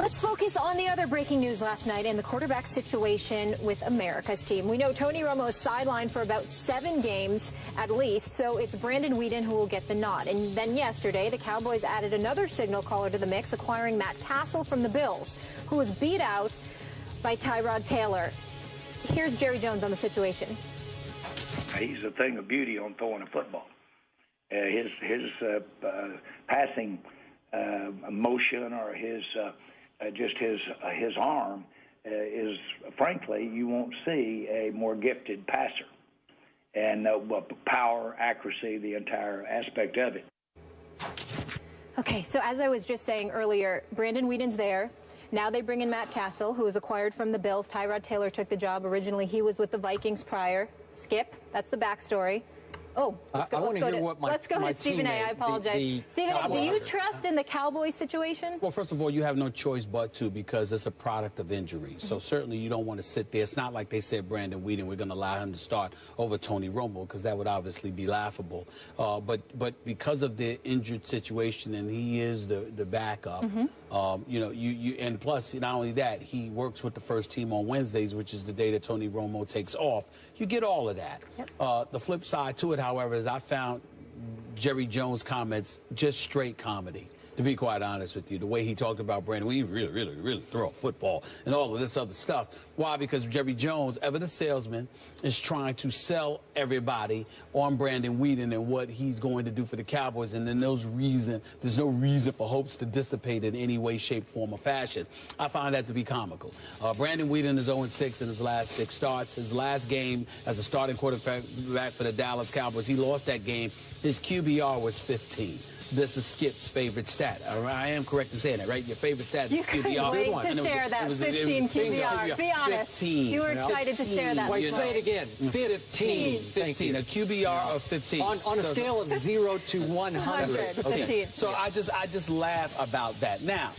Let's focus on the other breaking news last night in the quarterback situation with America's team. We know Tony Romo is sidelined for about 7 games at least, so it's Brandon Weeden who will get the nod. And then yesterday, the Cowboys added another signal caller to the mix, acquiring Matt Castle from the Bills, who was beat out by Tyrod Taylor. Here's Jerry Jones on the situation. He's a thing of beauty on throwing a football. His passing motion or his arm is, frankly, you won't see a more gifted passer. And power, accuracy, the entire aspect of it. Okay, so as I was just saying earlier, Brandon Weeden's there. Now they bring in Matt Castle, who was acquired from the Bills. Tyrod Taylor took the job. Originally, he was with the Vikings prior. Skip, that's the backstory. Oh, let's go to Stephen A. I apologize. Stephen A., do you trust in the Cowboys situation? Well, first of all, you have no choice but to, because it's a product of injury. So certainly you don't want to sit there. It's not like they said Brandon Weeden, we're going to allow him to start over Tony Romo, because that would obviously be laughable. But because of the injured situation, and he is the backup, you know, and plus, not only that, he works with the first team on Wednesdays, which is the day that Tony Romo takes off. You get all of that. Yep. The flip side to it, however, is I found Jerry Jones' comments just straight comedy, to be quite honest with you. The way he talked about Brandon, we really throw a football and all of this other stuff. Why? Because Jerry Jones, ever the salesman, is trying to sell everybody on Brandon Weeden and what he's going to do for the Cowboys. And then there's no reason for hopes to dissipate in any way, shape, form, or fashion. I find that to be comical. Brandon Weeden is 0-6 in his last 6 starts. His last game as a starting quarterback for the Dallas Cowboys, he lost that game. His QBR was 15. This is Skip's favorite stat. I am correct in saying that, right? Your favorite stat is QBR. You couldn't wait to share that 15 QBR. Be honest. 15. You were excited to share that. Wait, say it again. 15. 15. A QBR of 15. On a scale of 0 to 100. 15. So I just laugh about that. Now,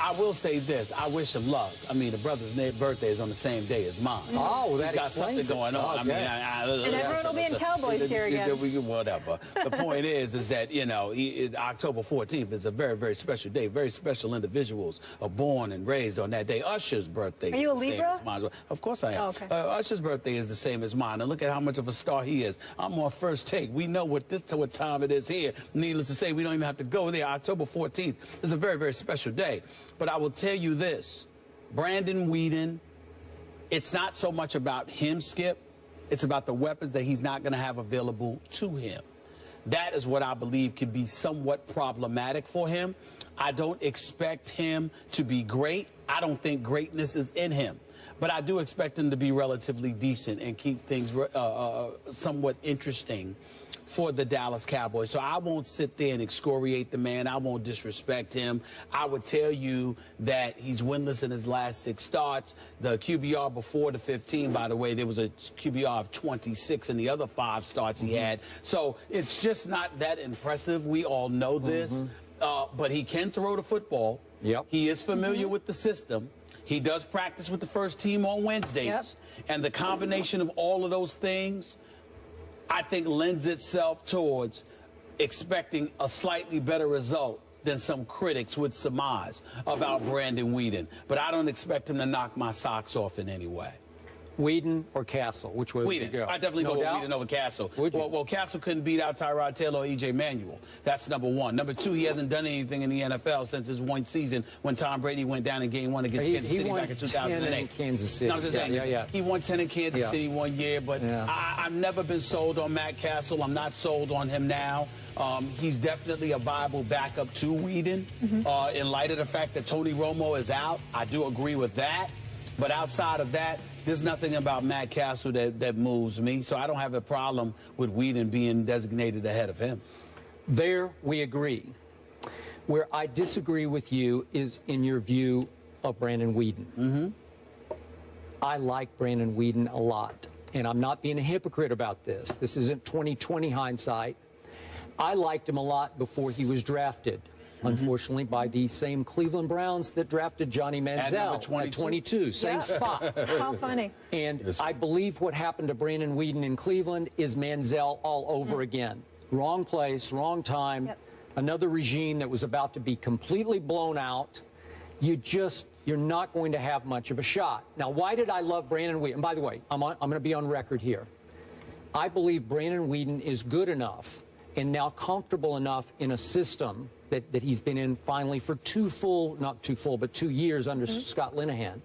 I will say this. I wish him luck. I mean, the brother's birthday is on the same day as mine. Oh, that He's got something going on. I mean, and everyone will be in Cowboys here again. Whatever. The point is that, you know, October 14th is a very, very special day. Very special individuals are born and raised on that day. Usher's birthday is the same as mine. Of course I am. Oh, okay. Usher's birthday is the same as mine. And look at how much of a star he is. I'm on First Take. We know what time it is here. Needless to say, we don't even have to go there. October 14th is a very, very special day. But I will tell you this, Brandon Weeden, it's not so much about him, Skip. It's about the weapons that he's not going to have available to him. That is what I believe could be somewhat problematic for him. I don't expect him to be great. I don't think greatness is in him. But I do expect him to be relatively decent and keep things somewhat interesting for the Dallas Cowboys. So I won't sit there and excoriate the man. I won't disrespect him. I would tell you that he's winless in his last 6 starts. The QBR before the 15, by the way, there was a QBR of 26 in the other 5 starts he had. So it's just not that impressive. We all know this. But he can throw the football. Yep. He is familiar with the system. He does practice with the first team on Wednesdays. Yep. And the combination of all of those things, I think, lends itself towards expecting a slightly better result than some critics would surmise about Brandon Weeden. But I don't expect him to knock my socks off in any way. Weeden or Castle? Which way would you go? I definitely go with Weeden over Castle. Well, Castle couldn't beat out Tyrod Taylor or E.J. Manuel. That's number 1. Number 2, he hasn't done anything in the NFL since his 1 season when Tom Brady went down in Game 1 against Kansas City back in 2008. In Kansas City. No, I'm just saying, he won 10 in Kansas City 1 year, but I've never been sold on Matt Castle. I'm not sold on him now. He's definitely a viable backup to Weeden. In light of the fact that Tony Romo is out, I do agree with that. But outside of that, there's nothing about Matt Castle that moves me, so I don't have a problem with Weeden being designated ahead of him. There we agree. Where I disagree with you is in your view of Brandon Weeden. I like Brandon Weeden a lot, and I'm not being a hypocrite about this. This isn't 2020 hindsight. I liked him a lot before he was drafted. Unfortunately, by the same Cleveland Browns that drafted Johnny Manziel at 22, same spot. How funny. And I believe what happened to Brandon Weeden in Cleveland is Manziel all over again. Wrong place, wrong time, another regime that was about to be completely blown out, you're not going to have much of a shot. Now, why did I love Brandon Weeden? And by the way, I'm going to be on record here. I believe Brandon Weeden is good enough and now comfortable enough in a system that he's been in finally for 2 years under Scott Linehan.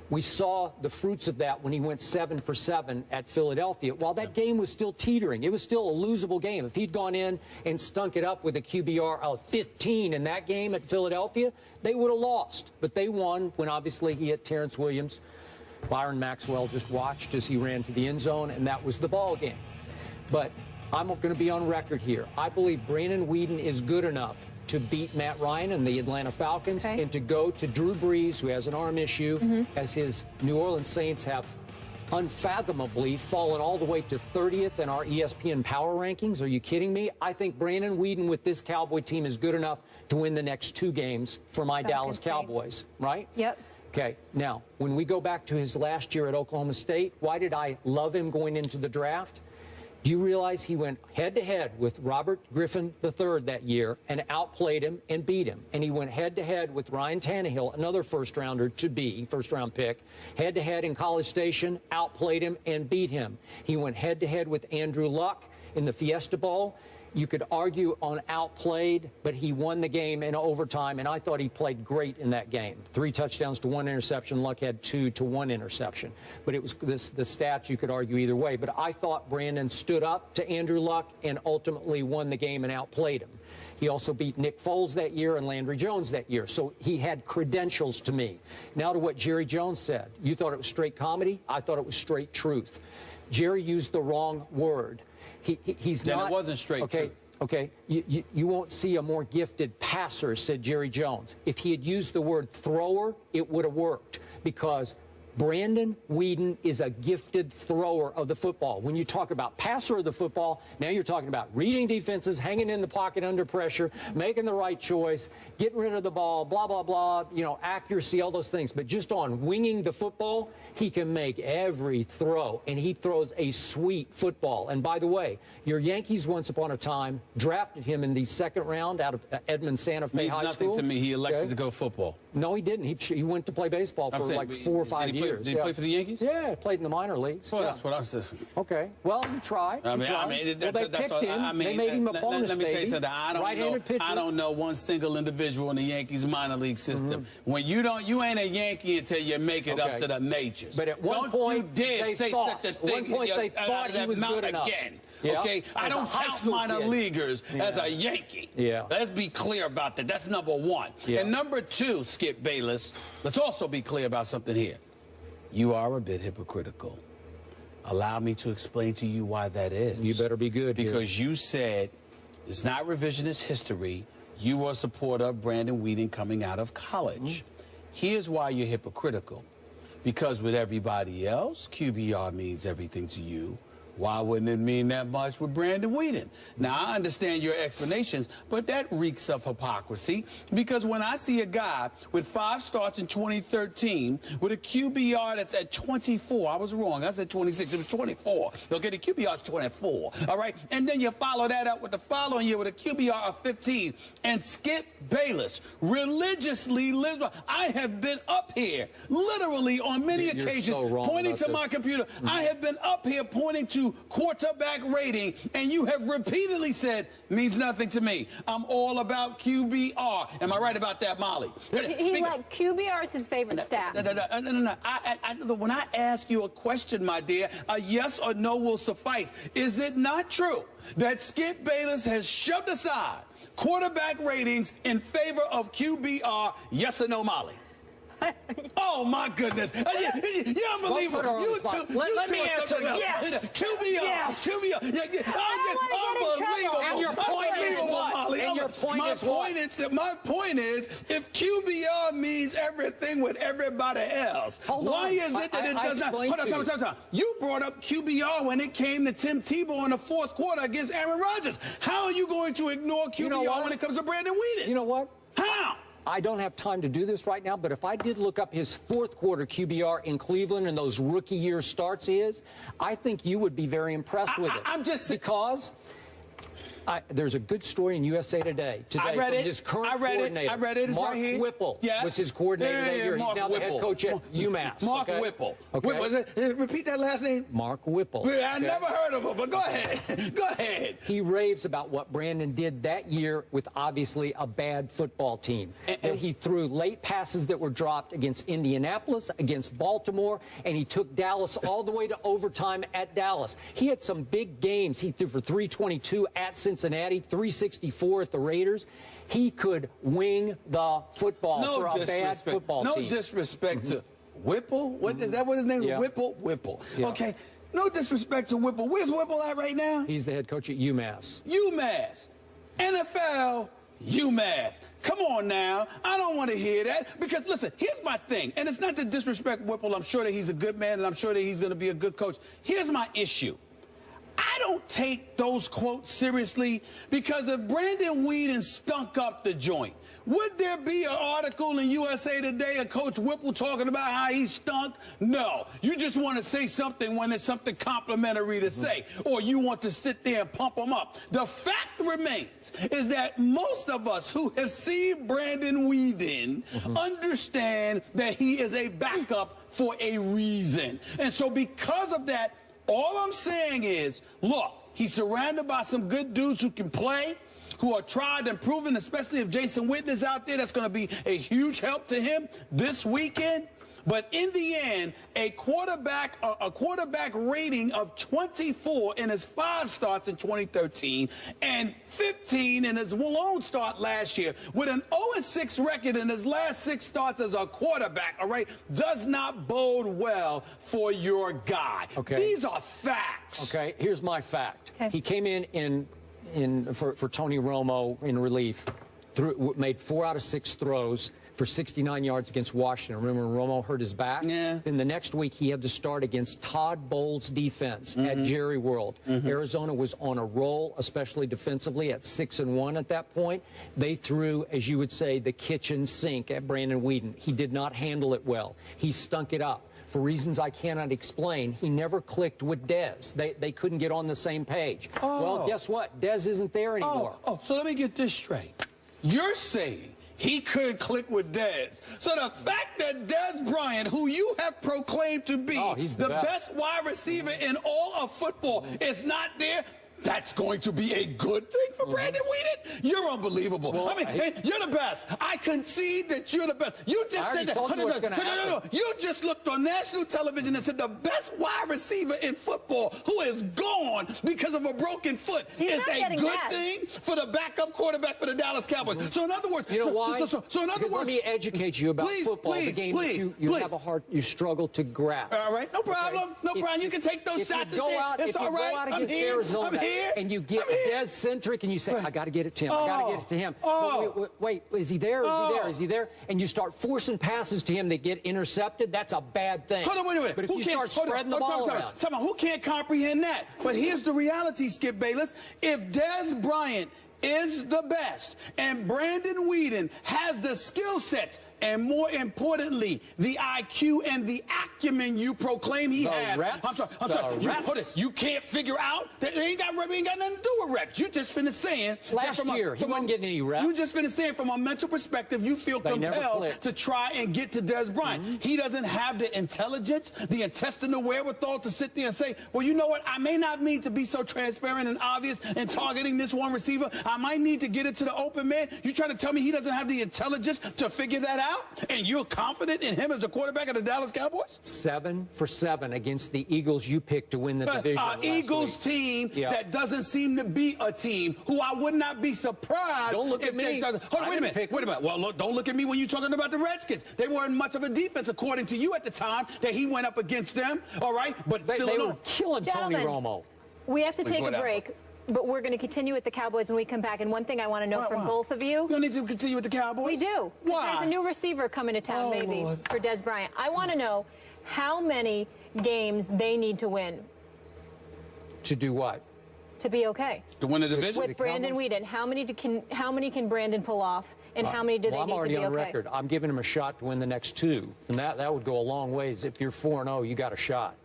We saw the fruits of that when he went 7 for 7 at Philadelphia. While that game was still teetering, it was still a losable game. If he'd gone in and stunk it up with a QBR of 15 in that game at Philadelphia, they would have lost. But they won when obviously he hit Terrence Williams. Byron Maxwell just watched as he ran to the end zone, and that was the ball game. But I'm going to be on record here. I believe Brandon Weeden is good enough to beat Matt Ryan and the Atlanta Falcons and to go to Drew Brees, who has an arm issue, as his New Orleans Saints have unfathomably fallen all the way to 30th in our ESPN power rankings. Are you kidding me? I think Brandon Weeden with this Cowboy team is good enough to win the next 2 games for my Dallas Cowboys, right? Yep. Okay, now, when we go back to his last year at Oklahoma State, why did I love him going into the draft? Do you realize he went head-to-head with Robert Griffin III that year and outplayed him and beat him? And he went head-to-head with Ryan Tannehill, another first-round pick, head-to-head in College Station, outplayed him and beat him. He went head-to-head with Andrew Luck in the Fiesta Bowl. You could argue on outplayed, but he won the game in overtime, and I thought he played great in that game. 3 touchdowns to 1 interception. Luck had 2 to 1 interception. But it was the stats you could argue either way. But I thought Brandon stood up to Andrew Luck and ultimately won the game and outplayed him. He also beat Nick Foles that year and Landry Jones that year. So he had credentials to me. Now to what Jerry Jones said. You thought it was straight comedy? I thought it was straight truth. Jerry used the wrong word. He's then not. It wasn't straight truth. Okay, you won't see a more gifted passer, said Jerry Jones. If he had used the word thrower, it would have worked, because Brandon Weeden is a gifted thrower of the football. When you talk about passer of the football, now you're talking about reading defenses, hanging in the pocket under pressure, making the right choice, getting rid of the ball, blah, blah, blah, accuracy, all those things. But just on winging the football, he can make every throw, and he throws a sweet football. And by the way, your Yankees once upon a time drafted him in the 2nd round out of Edmond Santa Fe High School. Means nothing to me. He elected to go football. No, he didn't. He went to play baseball for like 4 or 5 years. Did he play for the Yankees? Yeah, played in the minor leagues. Well, that's what I'm saying. Okay. Well, you try. They picked him. They made him a bonus, let me tell you something. Right-handed pitcher. I don't know one single individual in the Yankees minor league system. When you ain't a Yankee until you make it up to the majors. But at one point, they thought they thought he was good enough. Again. Yeah. Okay, I don't count minor leaguers as a Yankee. Yeah. Let's be clear about that. That's number 1. Yeah. And number 2, Skip Bayless, let's also be clear about something here. You are a bit hypocritical. Allow me to explain to you why that is. You better be good because you said it's not revisionist history. You were a supporter of Brandon Weeden coming out of college. Here's why you're hypocritical. Because with everybody else, QBR means everything to you. Why wouldn't it mean that much with Brandon Weeden? Now, I understand your explanations, but that reeks of hypocrisy, because when I see a guy with 5 starts in 2013 with a QBR that's at 24, I was wrong, I said 26, it was 24. Okay, the QBR is 24, all right? And then you follow that up with the following year with a QBR of 15, and Skip Bayless religiously lives by. I have been up here, literally on many occasions, pointing to my computer. I have been up here pointing to quarterback rating, and you have repeatedly said means nothing to me. I'm all about QBR. Am I right about that, Molly? QBR is his favorite stat. No. When I ask you a question, my dear, a yes or no will suffice. Is it not true that Skip Bayless has shoved aside quarterback ratings in favor of QBR? Yes or no, Molly? Oh, my goodness. You're unbelievable. You two let me answer. Yes. QBR. Yes. QBR. Unbelievable. And your point is what? Molly. And your point is what? My point is, if QBR means everything with everybody else, why is it that it does not? Hold on. You brought up QBR when it came to Tim Tebow in the 4th quarter against Aaron Rodgers. How are you going to ignore QBR when it comes to Brandon Weeden? You know what? How? I don't have time to do this right now, but if I did look up his 4th quarter QBR in Cleveland and those rookie year starts I think you would be very impressed with it. I'm just because There's a good story in USA Today I read from it. his current I read coordinator. It. I read it. It's Mark right here. Whipple Yeah. was his coordinator that year. Mark He's now the Whipple. head coach at UMass. Mark okay? Whipple. Okay. Repeat that last name. Mark Whipple. I never heard of him, but go ahead. Go ahead. He raves about what Brandon did that year with obviously a bad football team. And he threw late passes that were dropped against Indianapolis, against Baltimore, and he took Dallas all the way to overtime at Dallas. He had some big games. He threw for 322 at Cincinnati, 364 at the Raiders. He could wing the football for a bad football team. No disrespect to Whipple. What is that? What his name? Yeah. Whipple. Yeah. Okay. No disrespect to Whipple. Where's Whipple at right now? He's the head coach at UMass. UMass. NFL. UMass. Come on now. I don't want to hear that because, listen, here's my thing. And it's not to disrespect Whipple. I'm sure that he's a good man and I'm sure that he's going to be a good coach. Here's my issue. I don't take those quotes seriously because if Brandon Weeden stunk up the joint, would there be an article in USA Today of Coach Whipple talking about how he stunk? No. You just want to say something when it's something complimentary to say, or you want to sit there and pump him up. The fact remains is that most of us who have seen Brandon Weeden understand that he is a backup for a reason. And so because of that, all I'm saying is, look, he's surrounded by some good dudes who can play, who are tried and proven, especially if Jason Witten is out there. That's going to be a huge help to him this weekend. But in the end, a quarterback rating of 24 in his 5 starts in 2013 and 15 in his lone start last year with an 0-6 record in his last 6 starts as a quarterback, all right, does not bode well for your guy. Okay. These are facts. Okay, here's my fact. Okay. He came in for Tony Romo in relief, made 4 out of 6 throws for 69 yards against Washington. Remember when Romo hurt his back? Yeah. Then the next week he had to start against Todd Bowles' defense at Jerry World. Arizona was on a roll, especially defensively, at 6-1 at that point. They threw, as you would say, the kitchen sink at Brandon Weeden. He did not handle it well. He stunk it up. For reasons I cannot explain, he never clicked with Dez. They couldn't get on the same page. Well, guess what? Dez isn't there anymore. So let me get this straight. You're saying he couldn't click with Dez. So the fact that Dez Bryant, who you have proclaimed to be the best wide receiver in all of football, is not there, that's going to be a good thing for Brandon Weeden? You're unbelievable. Well, I mean, you're the best. I concede that you're the best. You just said that. No. You just looked on national television and said the best wide receiver in football who is gone because of a broken foot is a good thing for the backup quarterback for the Dallas Cowboys. So in other words, you know why? So in other words, let me educate you about football. The game you have you struggle to grasp. All right, no problem. No problem. You can take those shots. It's all right. I'm here. Arizona, and you get Dez-centric, and you say, I got to get it to him. I got to get it to him. Wait, is he there? Is he there? Is he there? And you start forcing passes to him that get intercepted. That's a bad thing. Hold on, wait a minute. But if you start spreading the ball around. Who can't comprehend that? But here's the reality, Skip Bayless. If Dez Bryant is the best and Brandon Weeden has the skill sets and, more importantly, the IQ and the acumen you proclaim he has. I'm sorry. You can't figure out that they ain't got nothing to do with reps. You just finished saying last year he wasn't getting any reps. You just finished saying from a mental perspective you feel compelled to try and get to Dez Bryant. He doesn't have the intelligence, the intestinal wherewithal to sit there and say, well, you know what? I may not need to be so transparent and obvious in targeting this one receiver. I might need to get it to the open man. You trying to tell me he doesn't have the intelligence to figure that out? And you're confident in him as a quarterback of the Dallas Cowboys? 7 for 7 against the Eagles you picked to win the division. Eagles team that doesn't seem to be a team who I would not be surprised. Don't look at me. Hold on, wait a minute. Well, look, don't look at me when you're talking about the Redskins. They weren't much of a defense, according to you at the time, that he went up against them. All right? But they were killing Tony Romo. We have to take a break. But we're going to continue with the Cowboys when we come back. And one thing I want to know from both of you. You don't need to continue with the Cowboys? We do. Why? There's a new receiver coming to town, maybe, for Dez Bryant. I want to know how many games they need to win. To do what? To be okay. To win the division? With Brandon Weeden. How many can Brandon pull off, and how many do they need to be okay? I'm already on record. I'm giving him a shot to win the next 2. And that would go a long ways. If you're 4-0, you got a shot.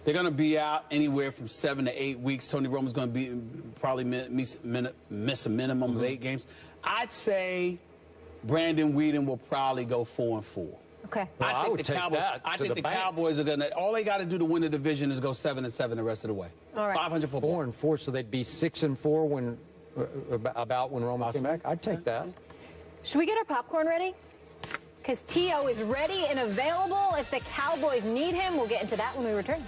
They're going to be out anywhere from 7 to 8 weeks. Tony Romo's going to probably miss a minimum of 8 games. I'd say Brandon Weeden will probably go 4-4. Okay. Well, I think the Cowboys are going to. All they got to do to win the division is go 7-7 the rest of the way. All right. 500 football. 4-4, so they'd be 6-4 when when Romo came back. I'd take that. Should we get our popcorn ready? Because T.O. is ready and available if the Cowboys need him. We'll get into that when we return.